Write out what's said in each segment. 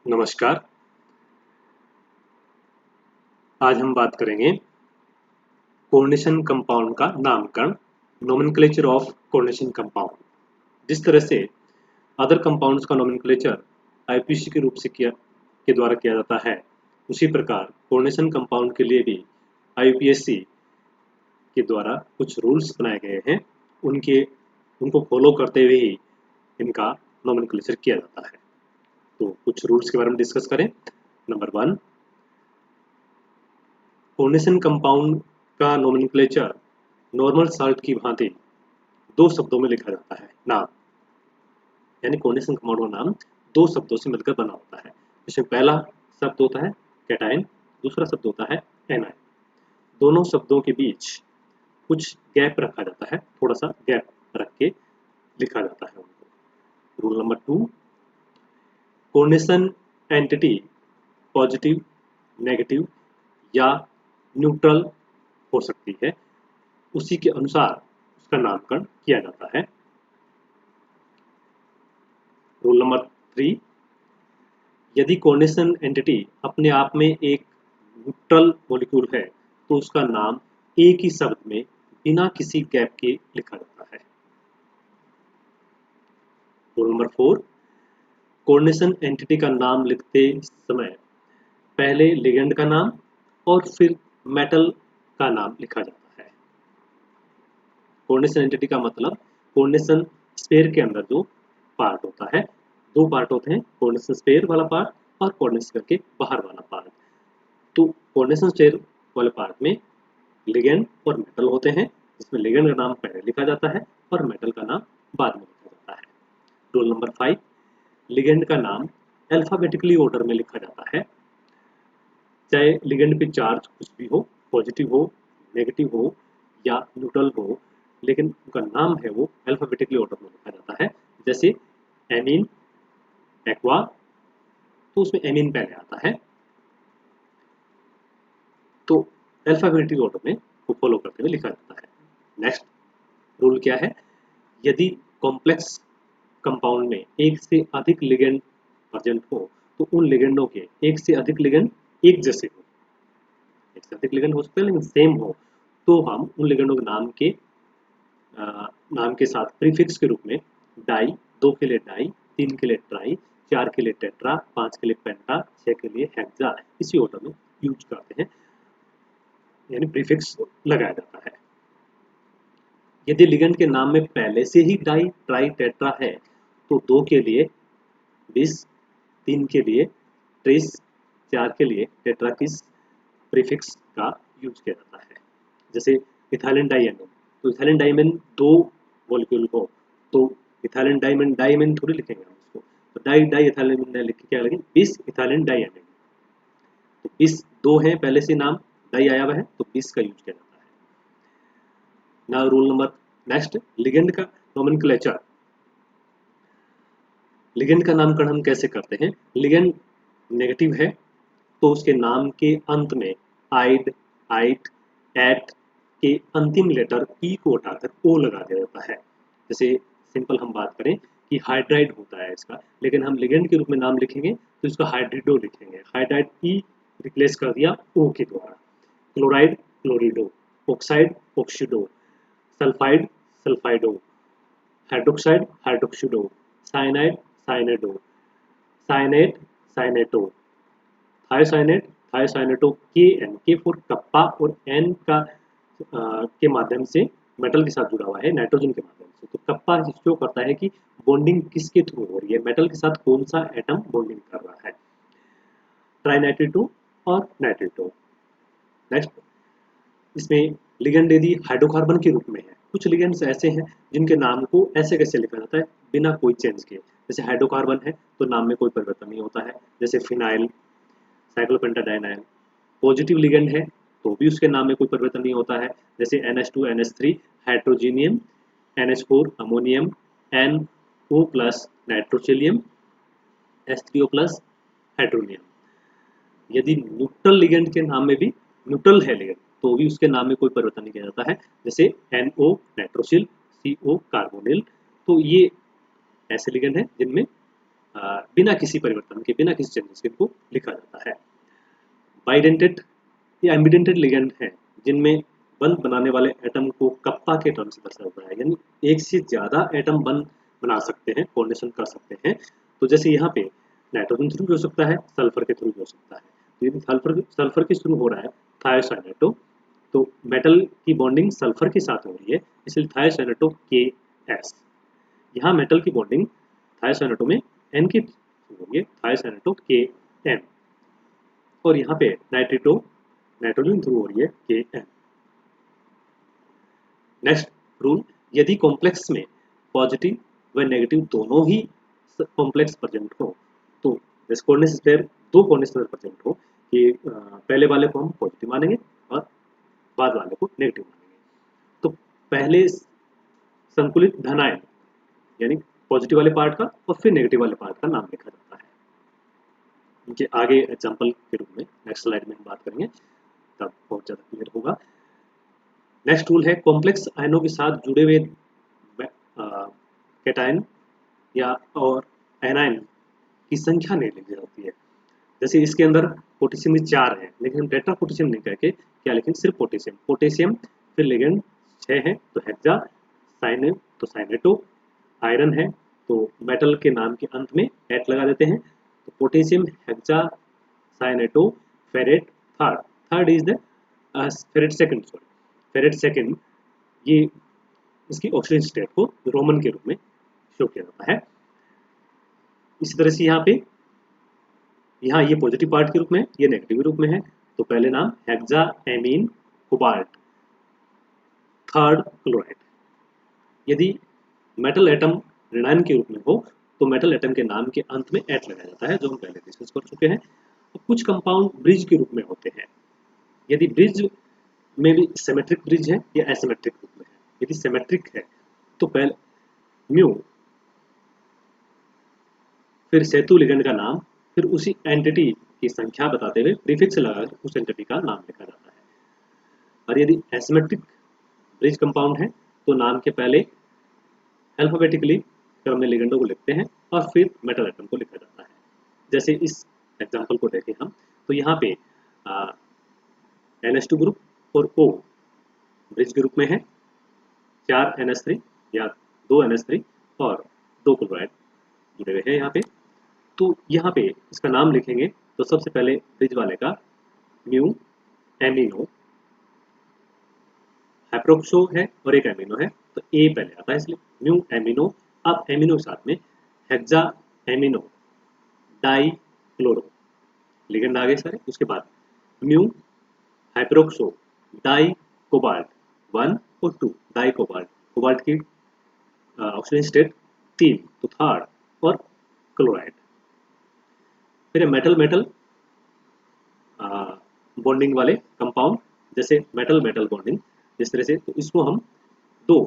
नमस्कार। आज हम बात करेंगे कोऑर्डिनेशन कंपाउंड का नामकरण, नोमेनक्लेचर ऑफ कोऑर्डिनेशन कंपाउंड। जिस तरह से अदर कंपाउंड्स का नोमेनक्लेचर आईपीसी के रूप से के द्वारा किया जाता है, उसी प्रकार कोऑर्डिनेशन कंपाउंड के लिए भी आईपीएससी के द्वारा कुछ रूल्स बनाए गए हैं। उनको फॉलो करते हुए ही इनका नोमेनक्लेचर किया जाता है। तो कुछ रूल्स के बारे में डिस्कस करें। नंबर 1, कोऑर्डिनेशन कंपाउंड का नोमेनक्लेचर नॉर्मल साल्ट की भांति दो शब्दों में लिखा जाता है। नाम यानी कोऑर्डिनेशन कंपाउंड का नाम दो शब्दों से मिलकर बना होता है। इसमें पहला शब्द होता है कैटायन, दूसरा शब्द होता है एनायन। दोनों शब्दों के बीच कुछ गैप रखा जाता है, थोड़ा सा गैप रख के लिखा जाता है उनको। Rule number 2, coordination entity positive, negative या न्यूट्रल हो सकती है, उसी के अनुसार उसका नामकरण किया जाता है। रूल नंबर 3, यदि कोऑर्डिनेशन एंटिटी अपने आप में एक न्यूट्रल मॉलिक्यूल है तो उसका नाम एक ही शब्द में बिना किसी गैप के लिखा जाता है। रूल नंबर 4, कोऑर्डिनेशन एंटिटी का नाम लिखते समय पहले लिगेंड का नाम और फिर मेटल का नाम लिखा जाता है। कोऑर्डिनेशन एंटिटी का मतलब कोऑर्डिनेशन स्फीयर के अंदर जो पार्ट होता है, दो पार्ट होते हैं, कोऑर्डिनेशन स्फीयर वाला पार्ट और कोऑर्डिनेशन स्फीयर के बाहर वाला पार्ट। तो कोऑर्डिनेशन स्फीयर वाले पार्ट में लिगेंड और मेटल होते हैं, जिसमें लिगेंड का नाम पहले लिखा जाता है और मेटल का नाम बाद में लिखा जाता है। रूल नंबर 5, लिगेंड का नाम अल्फाबेटिकली ऑर्डर में लिखा जाता है। चाहे लिगेंड पे चार्ज कुछ भी हो, पॉजिटिव हो, नेगेटिव हो या न्यूट्रल हो, लेकिन उनका नाम है वो अल्फाबेटिकली ऑर्डर में लिखा जाता है। जैसे एमीन, एक्वा, तो उसमें एमीन पहले आता है, तो अल्फाबेटिकली ऑर्डर में वो फॉलो करते हुए लिखा जाता है। नेक्स्ट रूल क्या है, यदि कॉम्प्लेक्स कंपाउंड में एक से अधिक लिगेंड प्रेजेंट हो तो उन लिगेंडों के एक से अधिक लिगेंड एक जैसे हो, एक से अधिक लिगेंड हो सकते हैं लेकिन सेम हो, तो हम उन लिगेंडों के नाम के साथ प्रीफिक्स के रूप में डाई, 2 के लिए डाई, 3 के लिए ट्राई, 4 के लिए टेट्रा, 5 के लिए पेंटा, 6 के लिए हेक्सा, इसी ऑर्डर में यूज करते हैं, यानी प्रीफिक्स लगाया जाता है। यदि लिगेंड के नाम में पहले से ही डाई, ट्राई, टेट्रा है तो 2 के लिए 20, 3 के लिए 30, 4 के लिए टेट्राकिस प्रीफिक्स का यूज किया जाता है। जैसे इथाइलिन डाइएमिन, तो इथाइलिन डाइएमिन 2 मॉलिक्यूल हो तो इथाइलिन डाइएमिन, डाइएमिन थोड़ी लिखेंगे हम उसको, तो डाई डाई इथाइलिन लिख के क्या लगेंगे, 20 इथाइलिन डाइएमिन। तो 20 2 है पहले से नाम डाई आया हुआ है तो 20 का यूज किया जाता है। Now rule number next, ligand का नोमेनक्लेचर। लिगेंड का नामकरण हम कैसे करते हैं, लिगेंड नेगेटिव है तो उसके नाम के अंत में आइड, आइट, एट के अंतिम लेटर ई को उठाकर ओ लगा दिया जाता है। जैसे सिंपल हम बात करें कि हाइड्राइड होता है इसका, लेकिन हम लिगेंड के रूप में नाम लिखेंगे तो इसका हाइड्रिडो लिखेंगे, हाइड्राइड ई रिप्लेस कर दिया ओ के द्वारा। Chloride, chlorido, oxide, oxido, sulphide, sulphido, hydroxide, hydroxido, cyanide, cyanido, cyanate, cyanato, thiocyanate, thiocyanato, के फॉर कप्पा और एन का के माध्यम से मेटल के साथ जुड़ा हुआ है, नाइट्रोजन के माध्यम से। तो कप्पा शो करता है कि बॉन्डिंग किसके थ्रू हो रही है, मेटल के साथ कौन सा एटम बॉन्डिंग कर रहा है। ट्राइनाइट्रेटो और नाइट्रेटो। नेक्स्ट, इसमें लिगेंड यदि हाइड्रोकार्बन के रूप में है, कुछ लिगेंड्स ऐसे हैं जिनके नाम को ऐसे कैसे लिखा जाता है बिना कोई चेंज के। जैसे हाइड्रोकार्बन है तो नाम में कोई परिवर्तन नहीं होता है, जैसे फिनाइल, साइक्लोपेंटाडाइनाइल। पॉजिटिव लिगेंड है तो भी उसके नाम में कोई परिवर्तन नहीं होता है, जैसे NH2, NH3, हाइड्रोजीनियम, NH4, अमोनियम, NO प्लस नाइट्रोचिलियम, H3O प्लस हाइड्रोनियम। यदि न्यूट्रल लिगेंड के नाम में भी न्यूट्रल है लिगेंड तो भी उसके नाम में कोई परिवर्तन नहीं किया जाता है, जैसे NO नाइट्रोसिल, CO कार्बोनिल। तो ये ऐसे लिगेंड हैं जिनमें बिना किसी परिवर्तन के, बिना किसी चेंजेस के इनको लिखा जाता है। बाइडेंटेड या एम्बिडेंटेड लिगेंड हैं जिनमें बंध बनाने वाले एटम को कप्पा के टर्म से दर्शाया जाता है, यानी एक से ज्यादा एटम बंध बना सकते हैं, कोऑर्डिनेशन कर सकते हैं। तो जैसे यहाँ पे नाइट्रोजन थ्रू भी हो सकता है, सल्फर के थ्रू भी हो सकता है। तो यदि सल्फर के थ्रू हो रहा है थायोसाइनेटो, तो मेटल की बॉन्डिंग सल्फर के साथ हो रही है, इसलिए थायोसाइनेटो के एस। यहाँ मेटल की बॉन्डिंग थायोसाइनेटो में एन के थ्रू हो रही है, थायोसाइनेटो के एन। और यहाँ पे नाइट्रोजन थ्रू हो रही है के एन। नेक्स्ट रूल, यदि कॉम्प्लेक्स में पॉजिटिव व नेगेटिव दोनों ही कॉम्प्लेक्स प्रेजेंट हो, तो जैसे कोऑर्डिनेशन पेयर, दो कोऑर्डिनेशन पेयर प्रेजेंट हो कि पहले वाले को हम पॉजिटिव मानेंगे और बाद वाले को नेगेटिव मानेंगे। तो पहले संकुलित धन आयन यानी पॉजिटिव वाले पार्ट का और फिर नेगेटिव वाले पार्ट का नाम लिखा जाता है। इनके आगे एग्जांपल के रूप में नेक्स्ट स्लाइड में हम बात करेंगे, तब बहुत ज़्यादा क्लियर होगा। नेक्स्ट रूल है, कॉम्प्लेक्स आयनों के साथ जुड़े हुए कैटायन या और एनायन की संख्या नहीं लिखी जाती है। जैसे इसके अंदर पोटेशियम 4 है, लेकिन हम टेट्रा पोटेशियम नहीं कह के क्या लिखें, सिर्फ पोटेशियम। फिर लिगेंड 6 है तो हेक्सा, तो साइनेटो। आयरन है तो मेटल के नाम के अंत में एट लगा देते हैं, तो potassium, hexa, cyanato, ferrate. Third is the ferrate second, ये इसकी ऑक्सीजन स्टेट को रोमन के रूप में शो किया जाता है। इसी तरह से यहाँ ये पॉजिटिव पार्ट के रूप में, ये नेगेटिव रूप में है। तो पहले नाम hexa amine cobalt, third chloride. यदि मेटल एटम ऋणायन के रूप में हो तो मेटल एटम के नाम के अंत में एट लगाया जाता है, जो हम पहले डिस्कस कर चुके हैं। तो कुछ कंपाउंड ब्रिज के रूप में होते हैं। यदि ब्रिज में भी सिमेट्रिक ब्रिज है या एसिमेट्रिक रूप में है। यदि सिमेट्रिक है तो पहले म्यू, फिर सेतु लिगेंड का नाम, फिर उसी एंटिटी की संख्या बताते हुए प्रीफिक्स लगाकर उस एंटिटी का नाम लिखा जाता है। और यदि एसिमेट्रिक ब्रिज कंपाउंड है तो नाम के पहले अल्फाबेटिकली क्रम में लिगेंडों को लिखते हैं और फिर मेटल एटम को लिखा जाता है। जैसे इस एग्जांपल को देखें हम, तो यहाँ पे NH2 ग्रुप और O ब्रिज के रूप में है, 4 NH3 या 2 NH3 और 2 क्लोराइड जुड़े हुए हैं यहाँ पे। तो यहाँ पे इसका नाम लिखेंगे तो सबसे पहले ब्रिज वाले का म्यू एमिनो, हाइड्रोक्सो है और एक एमिनो है, तो ए पहले आता है इसलिए म्यू एमिनो। अब एमिनो के साथ में hexa amino di chloro, ligand आ गए सारे। उसके बाद म्यू हाइड्रोक्सो डाई कोबाल्ट 1 और 2, डाई कोबाल्ट, कोबाल्ट की ऑक्सीजन स्टेट 3, तो थर्ड, और क्लोराइड। फिर मेटल बॉन्डिंग वाले कंपाउंड, जैसे मेटल बॉन्डिंग जिस तरह से, तो इसको हम 2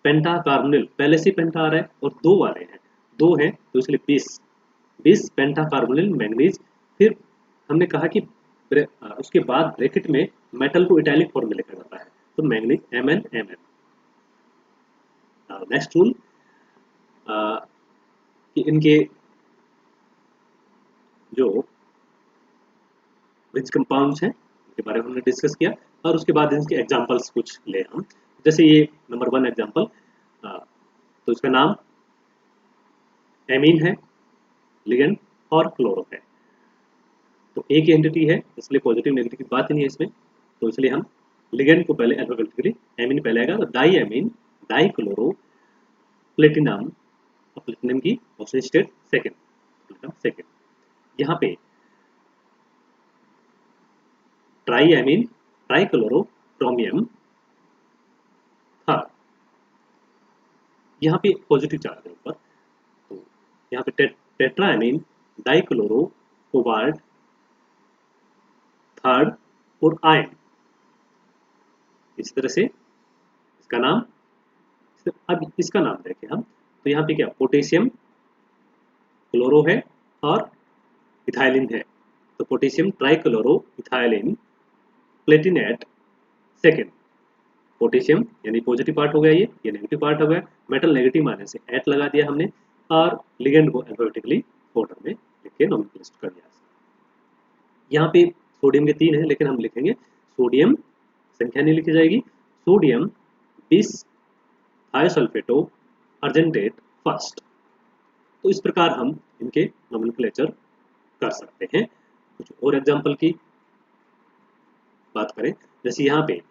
पेंटा कार्बोनिल, पहले से पेंटा आ रहा है और 2 वाले हैं, 2 हैं तो इसलिए 20 पेंटा कार्बोनिल मैंगनीज। फिर हमने कहा कि उसके बाद ब्रैकेट में मेटल को इटैलिक फॉर्म में लिखा जाता है, तो मैंगनीज MnMn। नेक्स्ट रूल, कि इनके जो ब्रिज कंपाउंड्स हैं उनके बारे में हमने डिस्कस किया, और उसके बाद इनके एग्जांपल्स कुछ ले हम। जैसे ये नंबर 1 एग्जांपल, तो इसका नाम एमीन है, लिगेंड और क्लोरो है। तो एक एंटिटी है इसलिए पॉजिटिव नेगेटिव की बात ही नहीं है इसमें, तो इसलिए हम लिगेंड को पहले अल्फाबेटिकली, एमीन पहले आएगा तो diamine, dichloro, platinum, platinum की ऑक्सीजन स्टेट सेकंड। यहाँ पे triamine, trichloro, chromium third. यहाँ पे पॉजिटिव चार्ज है ऊपर, तो यहाँ पे tetraamine, dichloro, cobalt third और आयन। इस तरह से इसका नाम, अब इसका नाम देखें हम, तो यहाँ पे क्या पोटेशियम, क्लोरो है और इथाइलिन है, तो potassium trichloro ethylene Palatinate second. Potassium यानी पॉजिटिव पार्ट हो गया, ये नेगेटिव पार्ट हो गया, मेटल नेगेटिव माने से एट लगा दिया हमने, और लिगेंड को अल्फाबेटिकली ऑर्डर में लिख के नॉमेनक्लेचर कर दिया। यहाँ पे सोडियम के 3 हैं, लेकिन हम लिखेंगे सोडियम, संख्या नहीं लिखी जाएगी, सोडियम बिस थायोसल्फेटो अर्जेंटेट फर्स्ट। तो इस प्रकार हम इनके नॉमेनक्लेचर कर सकते हैं। कुछ और एग्जांपल की बात करें, जैसे यहाँ पे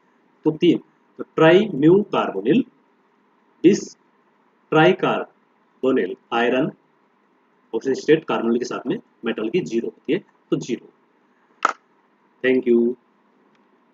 तो 3, तो ट्राई म्यू कार्बोनिल, बिस try carbonyl iron, oxygen state carbonyl के साथ में मेटल की 0 होती है, तो 0। Thank you.